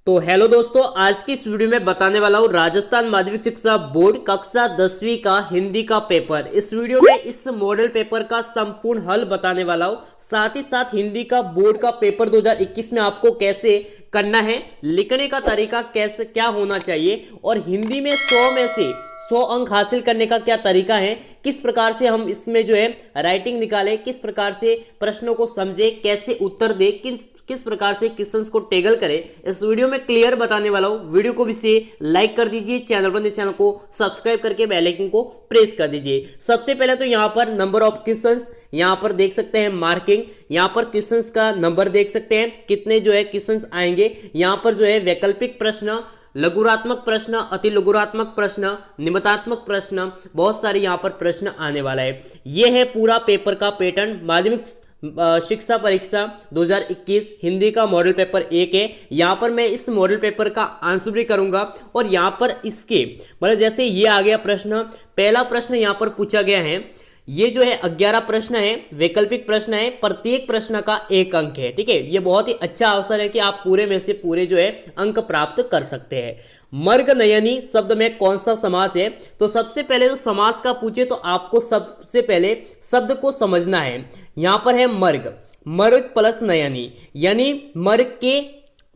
तो हेलो दोस्तों, आज की इस वीडियो में बताने वाला हूँ राजस्थान माध्यमिक शिक्षा बोर्ड कक्षा 10वीं का हिंदी का पेपर। इस वीडियो में इस मॉडल पेपर का संपूर्ण हल बताने वाला हूँ। साथ ही साथ हिंदी का बोर्ड का पेपर 2021 में आपको कैसे करना है, लिखने का तरीका कैसे क्या होना चाहिए और हिंदी में 100 में से 100 अंक हासिल करने का क्या तरीका है, किस प्रकार से हम इसमें जो है राइटिंग निकालें, किस प्रकार से प्रश्नों को समझे, कैसे उत्तर दे, किस प्रकार से क्वेश्चंस को टैगल करें, इस वीडियो में क्लियर बताने वाला हूं। वीडियो को भी से लाइक कर दीजिए, चैनल को सब्सक्राइब करके बेल आइकन को प्रेस कर दीजिए। सबसे पहले तो यहां पर नंबर ऑफ क्वेश्चंस यहां पर देख सकते हैं, मार्किंग यहां पर क्वेश्चंस का नंबर देख सकते हैं, कितने जो है क्वेश्चंस आएंगे। यहां पर जो है वैकल्पिक प्रश्न, लघुरात्मक प्रश्न, अति लघुरात्मक प्रश्न, निमित्तात्मक प्रश्न, बहुत सारे यहां पर प्रश्न आने वाला है। यह है पूरा पेपर का पैटर्न। माध्यमिक शिक्षा परीक्षा 2021 हिंदी का मॉडल पेपर 1 है। यहाँ पर मैं इस मॉडल पेपर का आंसर भी करूंगा और यहाँ पर इसके मतलब जैसे ये आ गया प्रश्न, पहला प्रश्न यहाँ पर पूछा गया है। ये जो है 11 प्रश्न है, वैकल्पिक प्रश्न है, प्रत्येक प्रश्न का 1 अंक है। ठीक है, ये बहुत ही अच्छा अवसर है कि आप पूरे में से पूरे जो है अंक प्राप्त कर सकते हैं। मर्ग नयनी शब्द में कौन सा समास है? तो सबसे पहले तो समास का पूछे तो आपको सबसे पहले शब्द को समझना है। यहां पर है मर्ग, मर्ग प्लस नयनी, यानी मर्ग के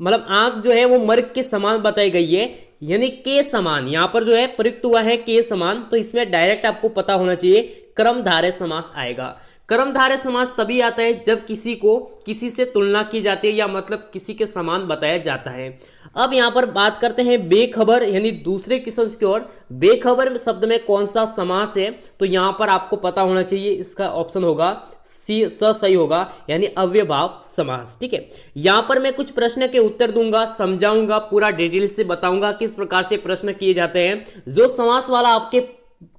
मतलब आंख जो है वो मर्ग के समान बताई गई है, यानी के समान। यहां पर जो है प्रयुक्त हुआ है के समान, तो इसमें डायरेक्ट आपको पता होना चाहिए कर्मधारय समास आएगा। कर्मधारय समास तभी आता है जब किसी को किसी से तुलना की जाती है या मतलब किसी के समान बताया जाता है। अब यहां पर बात करते हैं बेखबर यानी दूसरे क्वेश्चन की ओर। बेखबर शब्द में कौन सा समास है? तो यहां पर आपको पता होना चाहिए, इसका ऑप्शन होगा सी, सही होगा, यानी अव्ययभाव समास। ठीक है, यहां पर मैं कुछ प्रश्न के उत्तर दूंगा, समझाऊंगा, पूरा डिटेल से बताऊंगा किस प्रकार से प्रश्न किए जाते हैं। जो समास वाला आपके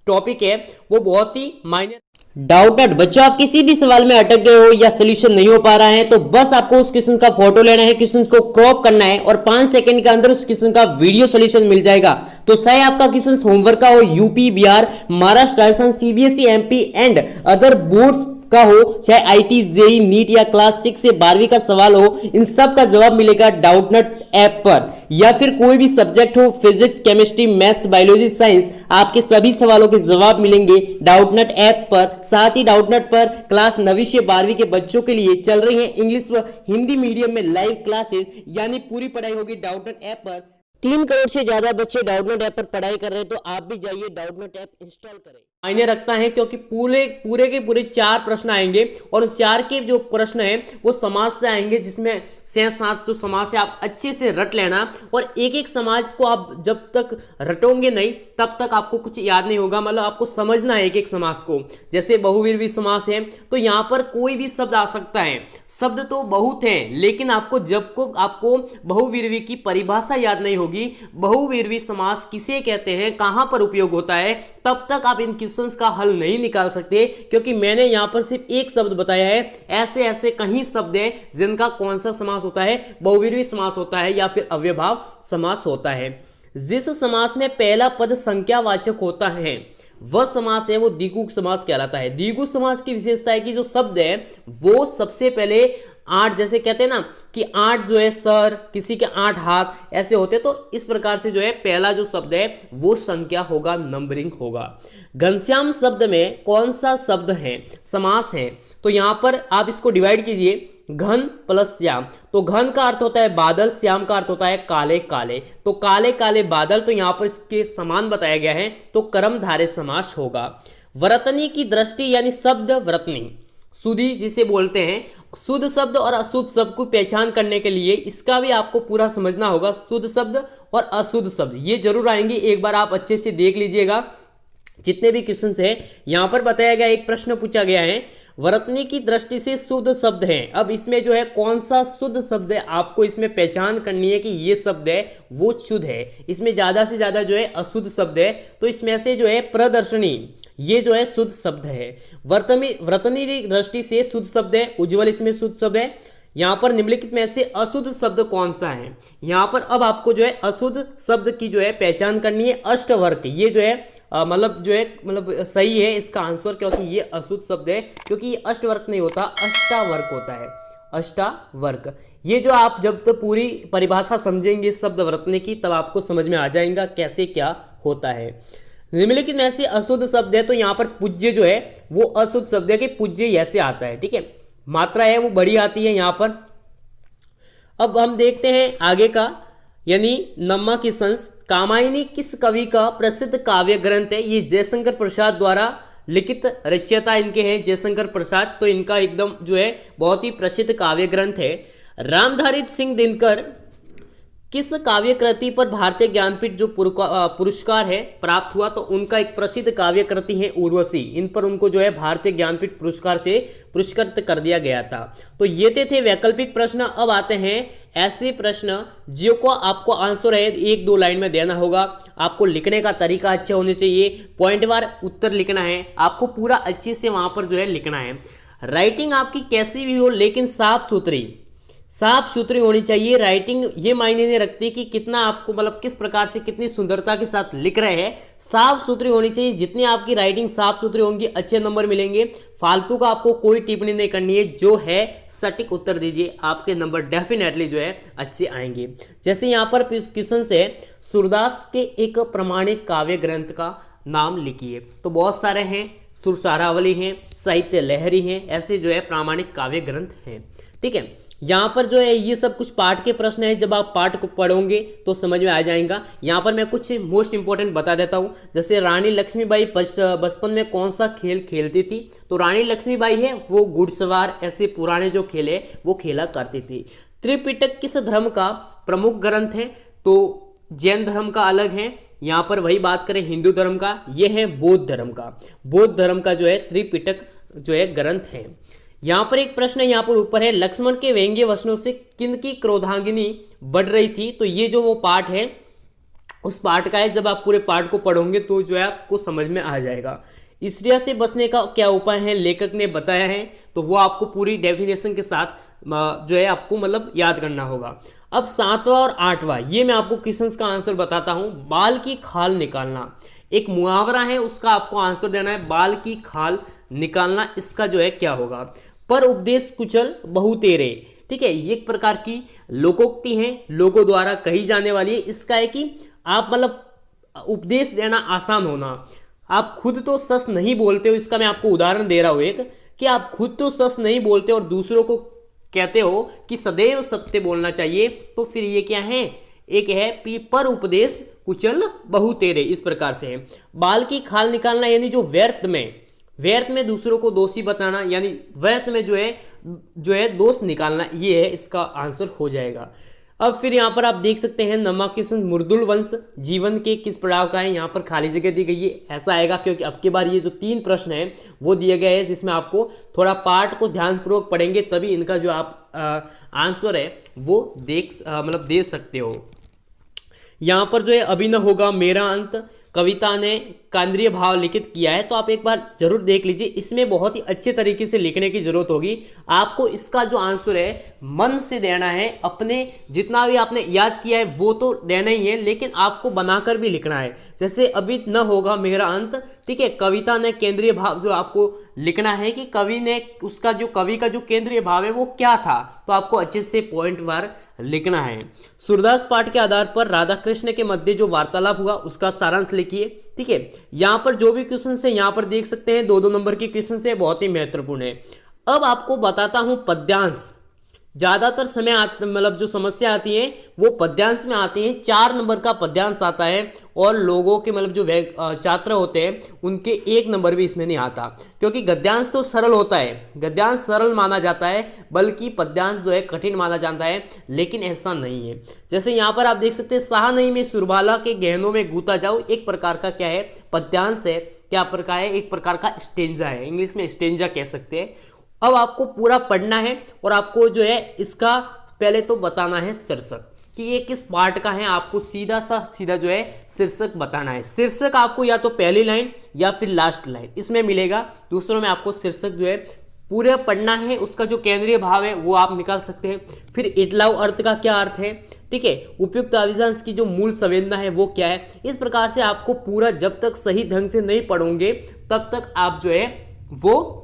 टॉपिक है वो बहुत ही मायने। डाउटेड बच्चों, आप किसी भी सवाल में अटक गए हो या सोल्यूशन नहीं हो पा रहा है तो बस आपको उस क्वेश्चन का फोटो लेना है, क्वेश्चन को क्रॉप करना है और 5 सेकंड के अंदर उस क्वेश्चन का वीडियो सोल्यूशन मिल जाएगा। तो चाहे आपका क्वेश्चन होमवर्क का हो, UP, Bihar, Maharashtra, Rajasthan, CBSE, MP and other boards का हो, चाहे आईटी, जेई, नीट या क्लास 6 से 12वीं का सवाल हो, इन सब का जवाब मिलेगा डाउटनट ऐप पर। या फिर कोई भी सब्जेक्ट हो, physics, chemistry, maths, biology, science, आपके सभी सवालों के जवाब मिलेंगे डाउटनट ऐप पर। साथ ही डाउटनट पर क्लास 9वीं से 12वीं के बच्चों के लिए चल रही है इंग्लिश व हिंदी मीडियम में लाइव क्लासेस, यानी पूरी पढ़ाई होगी डाउटनट ऐप पर। 3 करोड़ से ज्यादा बच्चे डाउटनट ऐप पर पढ़ाई कर रहे हैं, तो आप भी जाइए डाउटनट ऐप इंस्टॉल करें। मायने रखता है क्योंकि पूरे के पूरे 4 प्रश्न आएंगे और उन 4 के जो प्रश्न है वो समास से आएंगे, जिसमें 6-7 जो समास है आप अच्छे से रट लेना और एक एक समाज को आप जब तक रटोगे नहीं तब तक आपको कुछ याद नहीं होगा। मतलब आपको समझना है एक एक समास को। जैसे बहुविर्वी समास है तो यहां पर कोई भी शब्द आ सकता है, शब्द तो बहुत हैं लेकिन आपको बहुविर्वी की परिभाषा याद नहीं होगी, बहुविर्वी समास किसे कहते हैं, कहां पर उपयोग होता है, तब तक आप इन क्वेश्चंस का हल नहीं निकाल सकते। क्योंकि मैंने यहां पर सिर्फ एक शब्द बताया है, ऐसे ऐसे कहीं शब्द हैं जिनका कौन सा समास होता है, बहुविर्वी समास होता है या फिर अव्ययभाव समास होता है। जिस समास में पहला पद संख्यावाचक होता है वह समास है वो द्विगु समास कहलाता है। द्विगु समास की विशेषता है कि जो शब्द है वो सबसे पहले 8, जैसे कहते हैं ना कि 8 जो है सर, किसी के 8 हाथ, ऐसे होते, तो इस प्रकार से जो है पहला जो शब्द है वो संख्या होगा, नंबरिंग होगा। घनश्याम शब्द में कौन सा शब्द है, समास है? तो यहां पर आप इसको डिवाइड कीजिए, घन प्लस श्याम। तो घन का अर्थ होता है बादल, श्याम का अर्थ होता है काले काले, तो काले काले बादल, तो यहां पर इसके समान बताया गया है, तो कर्मधारय समास होगा। वरतनी की दृष्टि यानी शब्द वरतनी, शुद्धि जिसे बोलते हैं, शुद्ध शब्द और अशुद्ध शब्द को पहचान करने के लिए इसका भी आपको पूरा समझना होगा। शुद्ध शब्द और अशुद्ध शब्द ये जरूर आएंगे, एक बार आप अच्छे से देख लीजिएगा जितने भी क्वेश्चन है। यहां पर बताया गया, एक प्रश्न पूछा गया है, वर्तनी की दृष्टि से शुद्ध शब्द है। अब इसमें जो है कौन सा शुद्ध शब्द है आपको इसमें पहचान करनी है कि ये शब्द है वो शुद्ध है। इसमें ज्यादा से ज्यादा जो है अशुद्ध शब्द है, तो इसमें से जो है प्रदर्शनी ये जो है शुद्ध शब्द है। वर्तनी की दृष्टि से शुद्ध शब्द है उज्ज्वल, इसमें शुद्ध शब्द है। यहां पर निम्नलिखित में से अशुद्ध शब्द कौन सा है? यहां पर अब आपको जो है अशुद्ध शब्द की जो है पहचान करनी है। अष्टवर्क ये जो है मतलब सही है इसका आंसर, क्योंकि ये अशुद्ध शब्द है, क्योंकि ये अष्टवर्क नहीं होता, अष्टावर्क होता है। अष्टावर्क। ये जो आप जब तो पूरी परिभाषा समझेंगे शब्द वर्तने की, तब आपको समझ में आ जाएगा कैसे क्या होता है। निम्नलिखित में से अशुद्ध शब्द है, तो यहाँ पर पूज्य जो है वो अशुद्ध शब्द है कि पूज्य ऐसे आता है, ठीक है, मात्रा है वो बड़ी आती है यहाँ पर। अब हम देखते हैं आगे का, यानी नम्मा किसंस कामायनी किस कवि का प्रसिद्ध काव्य ग्रंथ है? ये जयशंकर प्रसाद द्वारा लिखित रचयिता इनके हैं जयशंकर प्रसाद, तो इनका एकदम जो है बहुत ही प्रसिद्ध काव्य ग्रंथ है। रामधारी सिंह दिनकर किस काव्य कृति पर भारतीय ज्ञानपीठ जो पुरस्कार है प्राप्त हुआ? तो उनका एक प्रसिद्ध काव्य कृति है उर्वशी, इन पर उनको जो है भारतीय ज्ञानपीठ पुरस्कार से पुरस्कृत कर दिया गया था। तो ये थे वैकल्पिक प्रश्न। अब आते हैं ऐसे प्रश्न जो को आपको आंसर है 1-2 लाइन में देना होगा। आपको लिखने का तरीका अच्छा होना चाहिए, पॉइंटवार उत्तर लिखना है, आपको पूरा अच्छे से वहां पर जो है लिखना है। राइटिंग आपकी कैसी भी हो लेकिन साफ सुथरी होनी चाहिए। राइटिंग ये मायने नहीं रखती कि कितना आपको मतलब किस प्रकार से कितनी सुंदरता के साथ लिख रहे हैं, साफ सुथरी होनी चाहिए। जितनी आपकी राइटिंग साफ सुथरी होंगी अच्छे नंबर मिलेंगे। फालतू का आपको कोई टिप्पणी नहीं करनी है, जो है सटीक उत्तर दीजिए, आपके नंबर डेफिनेटली जो है अच्छे आएंगे। जैसे यहाँ पर क्वेश्चन से सूरदास के एक प्रमाणिक काव्य ग्रंथ का नाम लिखिए, तो बहुत सारे हैं, सुरसारावली हैं, साहित्य लहरी हैं, ऐसे जो है प्रामाणिक काव्य ग्रंथ हैं, ठीक है। यहाँ पर जो है ये सब कुछ पाठ के प्रश्न है, जब आप पाठ को पढ़ोगे तो समझ में आ जाएगा। यहाँ पर मैं कुछ मोस्ट इंपॉर्टेंट बता देता हूँ। जैसे रानी लक्ष्मीबाई बचपन में कौन सा खेल खेलती थी? तो रानी लक्ष्मीबाई है वो घुड़सवार, ऐसे पुराने जो खेल है वो खेला करती थी। त्रिपिटक किस धर्म का प्रमुख ग्रंथ है? तो जैन धर्म का अलग है। यहाँ पर वही बात करें हिंदू धर्म का, ये है बौद्ध धर्म का। बौद्ध धर्म का जो है त्रिपिटक जो है ग्रंथ है। यहाँ पर एक प्रश्न है, यहाँ पर ऊपर है लक्ष्मण के व्यंग्य वचनों से किन की क्रोधांगिनी बढ़ रही थी? तो ये जो वो पाठ है उस पाठ का है, जब आप पूरे पाठ को पढ़ोगे तो जो है आपको समझ में आ जाएगा। ईर्ष्या से बचने का क्या उपाय है लेखक ने बताया है, तो वो आपको पूरी डेफिनेशन के साथ जो है आपको मतलब याद करना होगा। अब 7वां और 8वां ये मैं आपको क्वेश्चंस का आंसर बताता हूँ। बाल की खाल निकालना एक मुहावरा है, उसका आपको आंसर देना है। बाल की खाल निकालना, इसका जो है क्या होगा? पर उपदेश कुचल बहु तेरे, ठीक है, ये एक प्रकार की लोकोक्ति है, लोगों द्वारा कही जाने वाली है। इसका है कि आप मतलब उपदेश देना आसान होना, आप खुद तो सच नहीं बोलते हो। इसका मैं आपको उदाहरण दे रहा हूं एक, कि आप खुद तो सच नहीं बोलते और दूसरों को कहते हो कि सदैव सत्य बोलना चाहिए, तो फिर ये क्या है? एक है पर उपदेश कुचल बहु तेरे, इस प्रकार से है। बाल की खाल निकालना यानी जो व्यर्थ में दूसरों को दोषी बताना, यानी व्यर्थ में जो है दोष निकालना, ये है इसका आंसर हो जाएगा। अब फिर यहाँ पर आप देख सकते हैं नम्मा क्वेश्चन मुर्दुल वंश जीवन के किस पड़ाव का है? यहाँ पर खाली जगह दी गई है, ऐसा आएगा क्योंकि अब की बार ये जो 3 प्रश्न है वो दिए गए हैं, जिसमें आपको थोड़ा पाठ को ध्यानपूर्वक पढ़ेंगे तभी इनका जो आप आंसर है वो मतलब दे सकते हो। यहाँ पर जो है अभी न होगा मेरा अंत कविता ने केंद्रीय भाव लिखित किया है, तो आप एक बार जरूर देख लीजिए। इसमें बहुत ही अच्छे तरीके से लिखने की जरूरत होगी आपको। इसका जो आंसर है मन से देना है, अपने जितना भी आपने याद किया है वो तो देना ही है, लेकिन आपको बनाकर भी लिखना है। जैसे अभी न होगा मेरा अंत, ठीक है, कविता ने केंद्रीय भाव जो आपको लिखना है कि कवि ने उसका जो कवि का जो केंद्रीय भाव है वो क्या था, तो आपको अच्छे से पॉइंट वार लिखना है। सूरदास पाठ के आधार पर राधा कृष्ण के मध्य जो वार्तालाप हुआ उसका सारांश लिखिए, ठीक है। यहाँ पर जो भी क्वेश्चन है यहाँ पर देख सकते हैं 2-2 नंबर के क्वेश्चन है, बहुत ही महत्वपूर्ण है। अब आपको बताता हूं पद्यांश। ज्यादातर समय मतलब जो समस्या आती है वो पद्यांश में आती है। 4 नंबर का पद्यांश आता है और लोगों के मतलब जो छात्र होते हैं उनके 1 नंबर भी इसमें नहीं आता, क्योंकि गद्यांश तो सरल होता है, गद्यांश सरल माना जाता है, बल्कि पद्यांश जो है कठिन माना जाता है, लेकिन ऐसा नहीं है। जैसे यहाँ पर आप देख सकते हैं साह नहीं में सुरबाला के गहनों में गूता जाओ, एक प्रकार का क्या है पद्यांश है, क्या प्रकार है, एक प्रकार का स्टेंजा है, इंग्लिश में स्टेंजा कह सकते हैं। अब आपको पूरा पढ़ना है और आपको जो है इसका पहले तो बताना है शीर्षक कि ये किस पार्ट का है, आपको सीधा जो है शीर्षक बताना है। शीर्षक आपको या तो पहली लाइन या फिर लास्ट लाइन इसमें मिलेगा, दूसरों में आपको शीर्षक जो है पूरा पढ़ना है। उसका जो केंद्रीय भाव है वो आप निकाल सकते हैं। फिर इटलाव अर्थ का क्या अर्थ है, ठीक है, उपयुक्त अभिजांश की जो मूल संवेदना है वो क्या है। इस प्रकार से आपको पूरा जब तक सही ढंग से नहीं पढ़ोगे तब तक आप जो है वो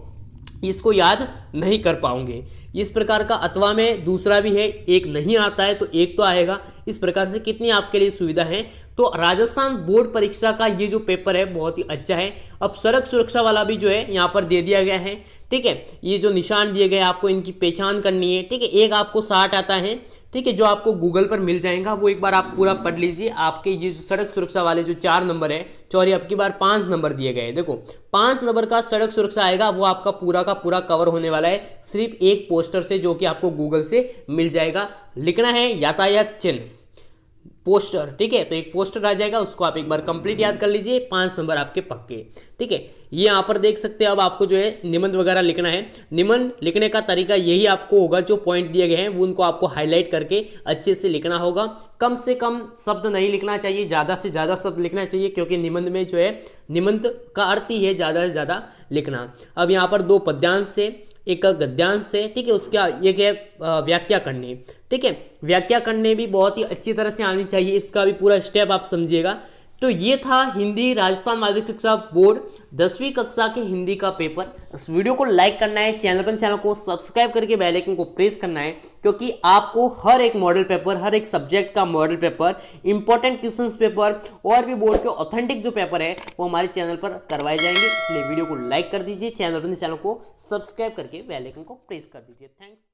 इसको याद नहीं कर पाओगे। इस प्रकार का, अथवा में दूसरा भी है, एक नहीं आता है तो एक तो आएगा। इस प्रकार से कितनी आपके लिए सुविधा है। तो राजस्थान बोर्ड परीक्षा का ये जो पेपर है बहुत ही अच्छा है। अब सड़क सुरक्षा वाला भी जो है यहाँ पर दे दिया गया है, ठीक है। ये जो निशान दिए गए आपको इनकी पहचान करनी है, ठीक है। एक आपको 60 आता है, ठीक है, जो आपको गूगल पर मिल जाएगा, वो एक बार आप पूरा पढ़ लीजिए। आपके ये जो सड़क सुरक्षा वाले जो 4 नंबर है, सॉरी अब की बार 5 नंबर दिए गए हैं। देखो 5 नंबर का सड़क सुरक्षा आएगा, वो आपका पूरा का पूरा कवर होने वाला है सिर्फ एक पोस्टर से, जो कि आपको गूगल से मिल जाएगा। लिखना है यातायात चिन्ह पोस्टर, ठीक है। तो एक पोस्टर आ जाएगा, उसको आप एक बार कंप्लीट याद कर लीजिए, 5 नंबर आपके पक्के, ठीक है। ये यहाँ पर देख सकते हैं। अब आपको जो है निबंध वगैरह लिखना है। निबंध लिखने का तरीका यही आपको होगा, जो पॉइंट दिए गए हैं वो उनको आपको हाईलाइट करके अच्छे से लिखना होगा। कम से कम शब्द नहीं लिखना चाहिए, ज़्यादा से ज़्यादा शब्द लिखना चाहिए, क्योंकि निबंध में जो है निबंध का अर्थ ही है ज़्यादा से ज़्यादा लिखना। अब यहाँ पर 2 पद्यांश से, एक गद्यांश से, ठीक है, उसका एक है व्याख्या करनी, ठीक है। व्याख्या करने भी बहुत ही अच्छी तरह से आनी चाहिए, इसका भी पूरा स्टेप आप समझिएगा। तो ये था हिंदी राजस्थान माध्यमिक शिक्षा बोर्ड 10वीं कक्षा के हिंदी का पेपर। इस वीडियो को लाइक करना है, चैनल को सब्सक्राइब करके बेल आइकन को प्रेस करना है, क्योंकि आपको हर एक मॉडल पेपर, हर एक सब्जेक्ट का model paper, important questions paper और भी बोर्ड के ऑथेंटिक जो पेपर है वो हमारे चैनल पर करवाए जाएंगे। इसलिए वीडियो को लाइक कर दीजिए, चैनल को सब्सक्राइब करके बेल आइकन को प्रेस कर दीजिए। थैंक्स।